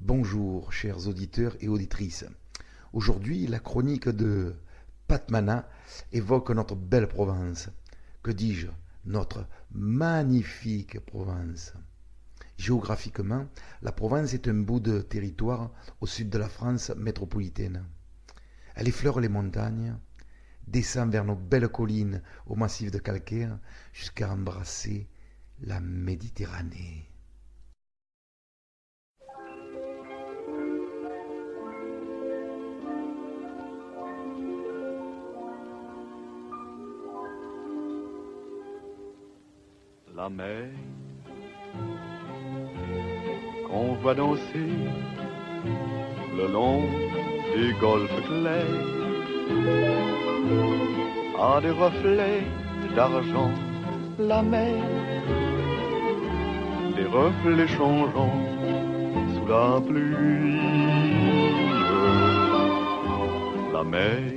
Bonjour, chers auditeurs et auditrices. Aujourd'hui, la chronique de Pat Mana évoque notre belle Provence. Que dis-je? Notre magnifique Provence. Géographiquement, la Provence est un bout de territoire au sud de la France métropolitaine. Elle effleure les montagnes, descend vers nos belles collines au massif de calcaire jusqu'à embrasser la Méditerranée. La mer qu'on voit danser le long des golfes clairs a des reflets d'argent. La mer, des reflets changeants sous la pluie. La mer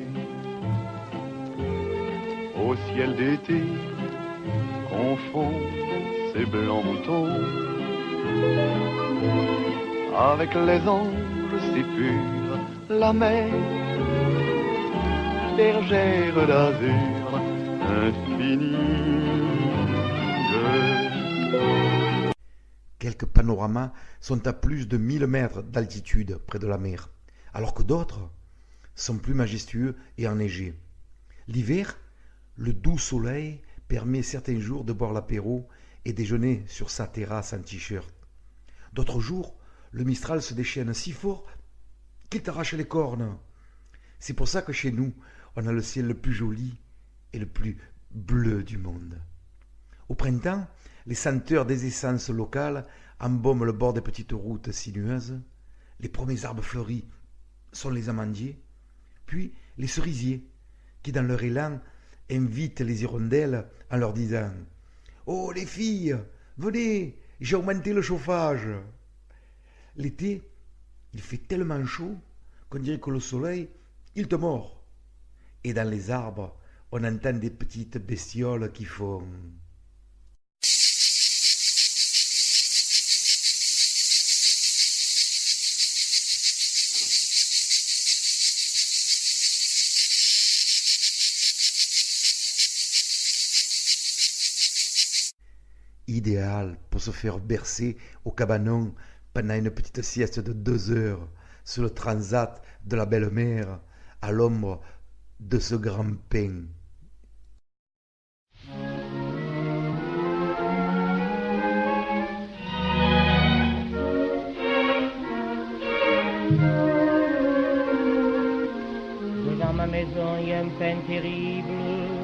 au ciel d'été confond ces blancs moutons avec les anges si purs. La mer, bergère d'azur infinie. Quelques panoramas sont à plus de 1000 mètres d'altitude près de la mer, alors que d'autres sont plus majestueux et enneigés. L'hiver, le doux soleil permet certains jours de boire l'apéro et déjeuner sur sa terrasse en t-shirt. D'autres jours, le Mistral se déchaîne si fort qu'il t'arrache les cornes. C'est pour ça que chez nous, on a le ciel le plus joli et le plus bleu du monde. Au printemps, les senteurs des essences locales embaument le bord des petites routes sinueuses. Les premiers arbres fleuris sont les amandiers, puis les cerisiers, qui dans leur élan invitent les hirondelles en leur disant « Oh les filles, venez, j'ai augmenté le chauffage !» L'été, il fait tellement chaud qu'on dirait que le soleil, il te mord. Et dans les arbres, on entend des petites bestioles qui font idéal pour se faire bercer au cabanon pendant une petite sieste de 2 heures sur le transat de la belle-mère à l'ombre de ce grand pin. Devant ma maison, il y a un pin terrible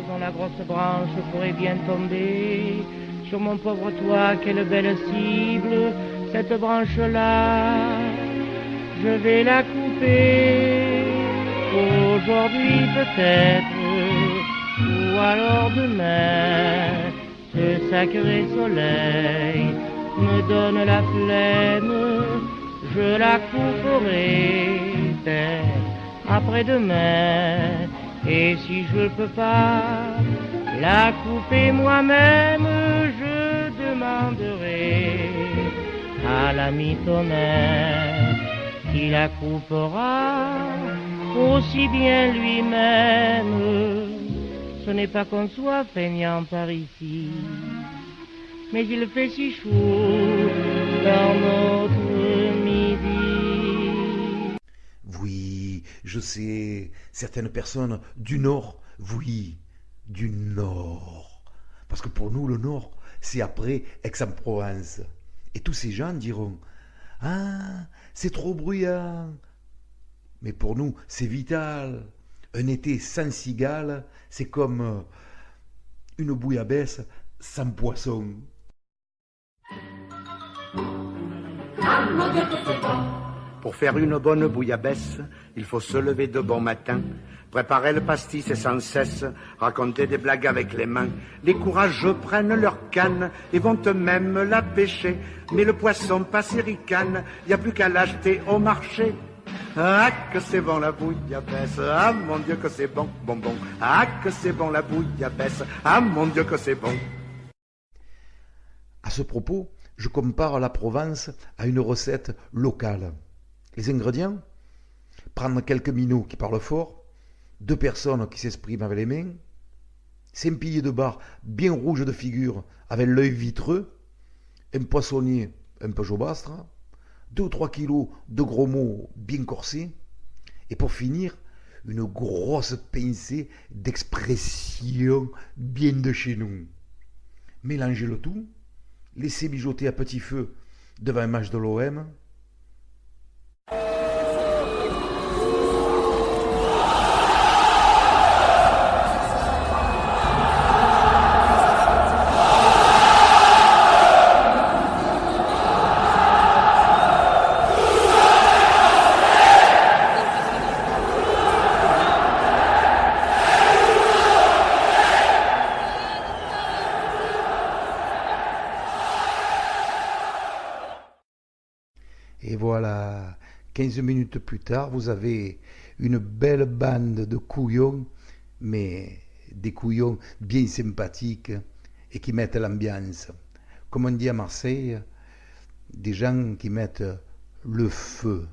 dont la grosse branche pourrait bien tomber. Sur mon pauvre toit, quelle belle cible, cette branche-là, je vais la couper, aujourd'hui peut-être, ou alors demain, ce sacré soleil me donne la flemme, je la couperai peut-être après-demain, et si je peux pas la couper moi-même, je demanderai à l'ami tonnerre qui la coupera aussi bien lui-même. Ce n'est pas qu'on soit feignant par ici, mais il fait si chaud dans notre midi. Oui, je sais, certaines personnes du Nord, oui, du Nord. Parce que pour nous, le Nord, c'est après Aix-en-Provence. Et tous ces gens diront « Ah, c'est trop bruyant !» Mais pour nous, c'est vital. Un été sans cigale, c'est comme une bouillabaisse sans poisson. Pour faire une bonne bouillabaisse, il faut se lever de bon matin, préparer le pastis et sans cesse raconter des blagues avec les mains. Les courageux prennent leur canne et vont eux-mêmes la pêcher, mais le poisson passe et ricane, y a plus qu'à l'acheter au marché. Ah que c'est bon la bouillabaisse, ah mon Dieu que c'est bon, bon bon. Ah que c'est bon la bouillabaisse, ah mon Dieu que c'est bon. À ce propos, je compare la Provence à une recette locale. Les ingrédients: prendre quelques minots qui parlent fort, 2 personnes qui s'expriment avec les mains, 5 piliers de bar bien rouges de figure avec l'œil vitreux, un poissonnier un peu jaubastre, 2 ou 3 kilos de gros mots bien corsés, et pour finir, une grosse pincée d'expression bien de chez nous. Mélangez le tout, laissez mijoter à petit feu devant un match de l'OM. Et voilà, 15 minutes plus tard, vous avez une belle bande de couillons, mais des couillons bien sympathiques et qui mettent l'ambiance. Comme on dit à Marseille, des gens qui mettent le feu